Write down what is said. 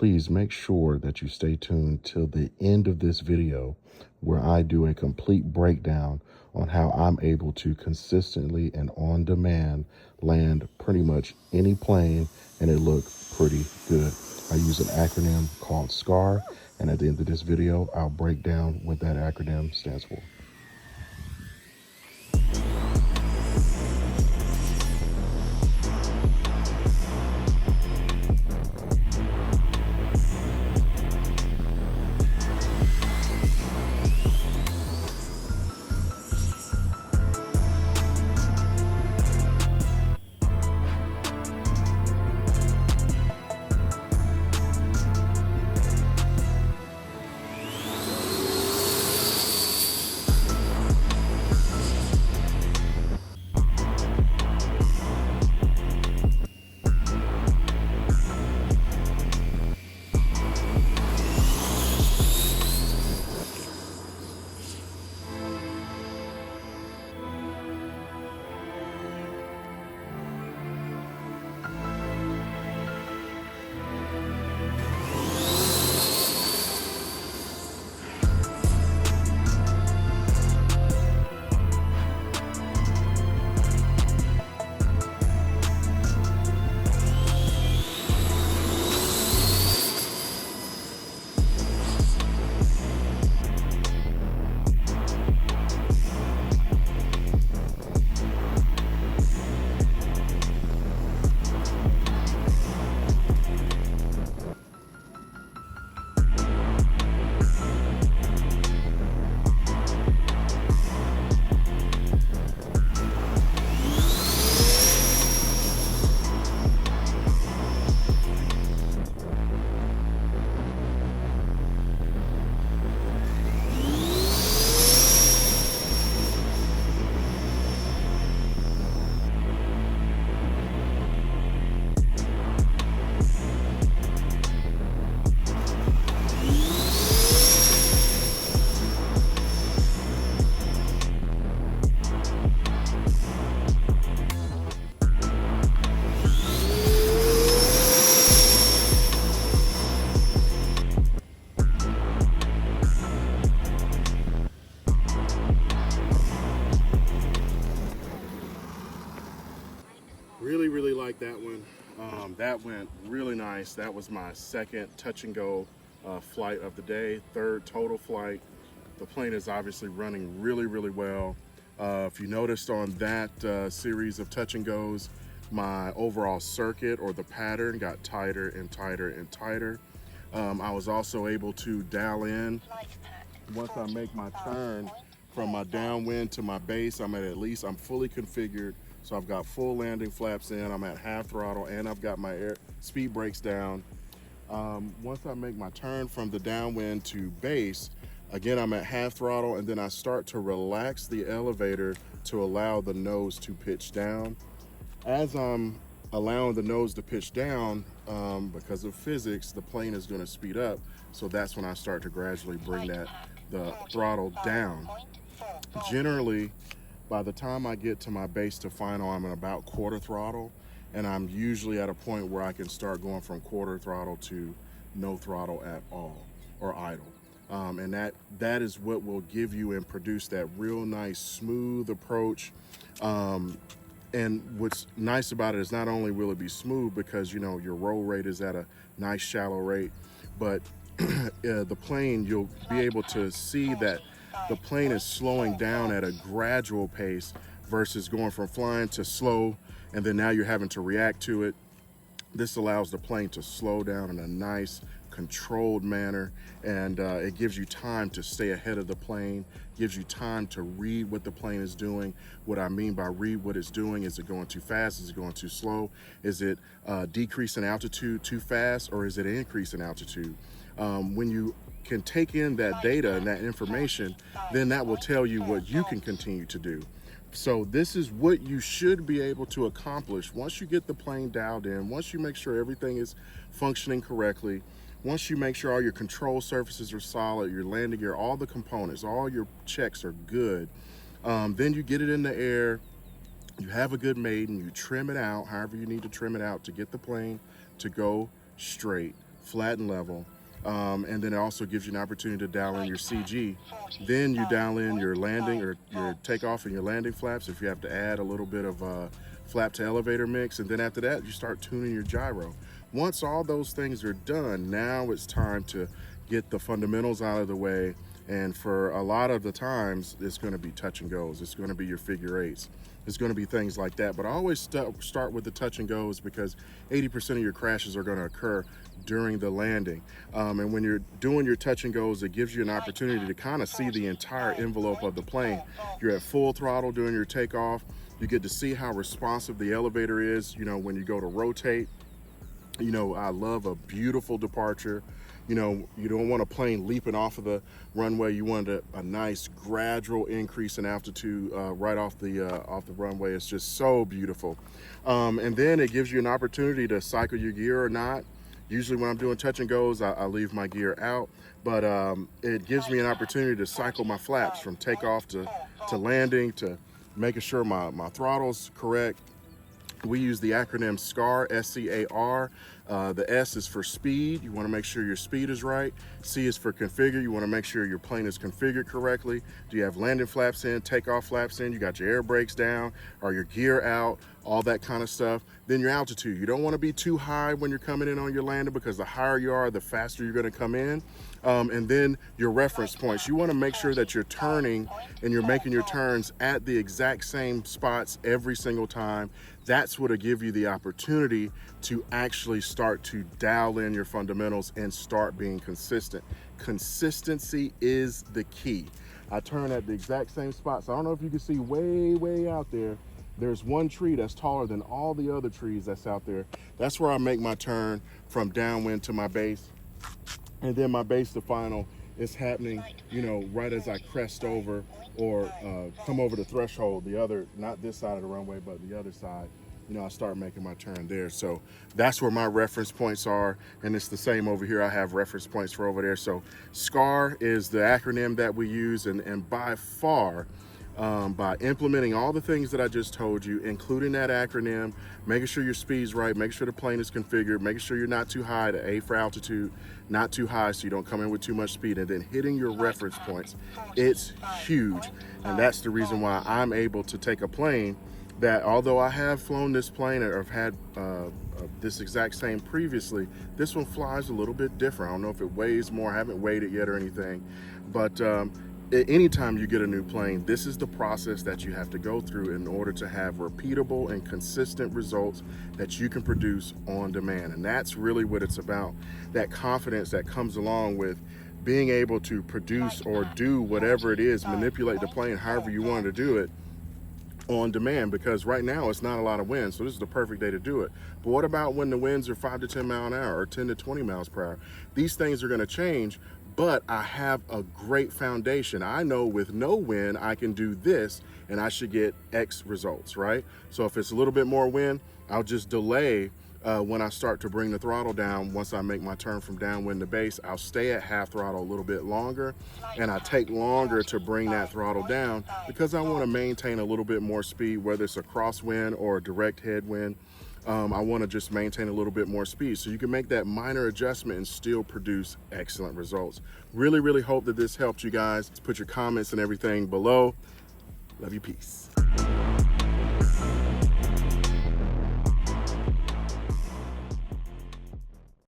please make sure that you stay tuned till the end of this video, where I do a complete breakdown on how I'm able to consistently and on demand land pretty much any plane and it look pretty good. I use an acronym called SCAR, and at the end of this video, I'll break down what that acronym stands for. Really like that one. That went really nice. That was my second touch and go flight of the day, third total flight. The plane is obviously running really well. If you noticed on that series of touch and goes, my overall circuit or the pattern got tighter and tighter and tighter. I was also able to dial in once I make my turn from my downwind to my base. I'm fully configured. So I've got full landing flaps in, I'm at half throttle, and I've got my air speed brakes down. Once I make my turn from the downwind to base, again, I'm at half throttle, and then I start to relax the elevator to allow the nose to pitch down. As I'm allowing the nose to pitch down, because of physics, the plane is gonna speed up. So that's when I start to gradually bring the throttle down. Generally, by the time I get to my base to final, I'm at about quarter throttle, and I'm usually at a point where I can start going from quarter throttle to no throttle at all, or idle. And that is what will give you and produce that real nice smooth approach. And what's nice about it is not only will it be smooth because your roll rate is at a nice shallow rate, but the plane, you'll be able to see that the plane is slowing down at a gradual pace versus going from flying to slow, and then now you're having to react to it. This allows the plane to slow down in a nice, controlled manner, and it gives you time to stay ahead of the plane, gives you time to read what the plane is doing. What I mean by read what it's doing, is it going too fast? Is it going too slow? Is it decreasing altitude too fast, or is it an increase in altitude? When you can take in that data and that information, then that will tell you what you can continue to do. So this is what you should be able to accomplish once you get the plane dialed in, once you make sure everything is functioning correctly, once you make sure all your control surfaces are solid, your landing gear, all the components, all your checks are good. Then you get it in the air, you have a good maiden, you trim it out, however you need to trim it out to get the plane to go straight flat and level. And then it also gives you an opportunity to dial in your CG. Then you dial in your landing or your takeoff and your landing flaps if you have to add a little bit of flap to elevator mix. And then after that, you start tuning your gyro. Once all those things are done, now it's time to get the fundamentals out of the way. And for a lot of the times, it's going to be touch and goes. It's going to be your figure eights. It's going to be things like that. But I always start with the touch and goes because 80% of your crashes are going to occur during the landing. And when you're doing your touch and goes, it gives you an opportunity to kind of see the entire envelope of the plane. You're at full throttle during your takeoff. You get to see how responsive the elevator is, you know, when you go to rotate. You know, I love a beautiful departure. You know, you don't want a plane leaping off of the runway. You want a nice gradual increase in altitude right off the runway. It's just so beautiful. And then it gives you an opportunity to cycle your gear or not. Usually when I'm doing touch and goes, I leave my gear out, but it gives me an opportunity to cycle my flaps from takeoff to landing, to making sure my throttle's correct. We use the acronym SCAR, S-C-A-R. The S is for speed. You want to make sure your speed is right. C is for configure. You want to make sure your plane is configured correctly. Do you have landing flaps in, takeoff flaps in? You got your air brakes down? Are your gear out? All that kind of stuff. Then your altitude. You don't want to be too high when you're coming in on your landing because the higher you are, the faster you're going to come in. And then your reference points. You want to make sure that you're turning and you're making your turns at the exact same spots every single time. That's what'll give you the opportunity to actually start to dial in your fundamentals and start being consistent. Consistency is the key. I turn at the exact same spots. I don't know if you can see way out there. There's one tree that's taller than all the other trees that's out there. That's where I make my turn from downwind to my base. And then my base to final is happening, you know, right as I crest over or come over the threshold, the other, not this side of the runway, but the other side. You know, I start making my turn there. So that's where my reference points are. And it's the same over here. I have reference points for over there. So SCAR is the acronym that we use. And by far, by implementing all the things that I just told you, including that acronym, making sure your speed's right, making sure the plane is configured, making sure you're not too high, to A for altitude, not too high so you don't come in with too much speed, and then hitting your reference points, it's huge. And that's the reason why I'm able to take a plane that, although I have flown this plane or have had this exact same previously, this one flies a little bit different. I don't know if it weighs more. I haven't weighed it yet or anything, but anytime you get a new plane, this is the process that you have to go through in order to have repeatable and consistent results that you can produce on demand. And that's really what it's about, that confidence that comes along with being able to produce or do whatever it is, manipulate the plane however you want to do it on demand, because right now it's not a lot of wind, so this is the perfect day to do it. But what about when the winds are 5 to 10 miles an hour or 10 to 20 miles per hour? These things are going to change, but I have a great foundation. I know with no wind I can do this and I should get X results, right? So if it's a little bit more wind, I'll just delay when I start to bring the throttle down. Once I make my turn from downwind to base, I'll stay at half throttle a little bit longer, and I take longer to bring that throttle down because I want to maintain a little bit more speed, whether it's a crosswind or a direct headwind. I want to just maintain a little bit more speed. So you can make that minor adjustment and still produce excellent results. Really hope that this helped you guys. Put your comments and everything below. Love you, peace.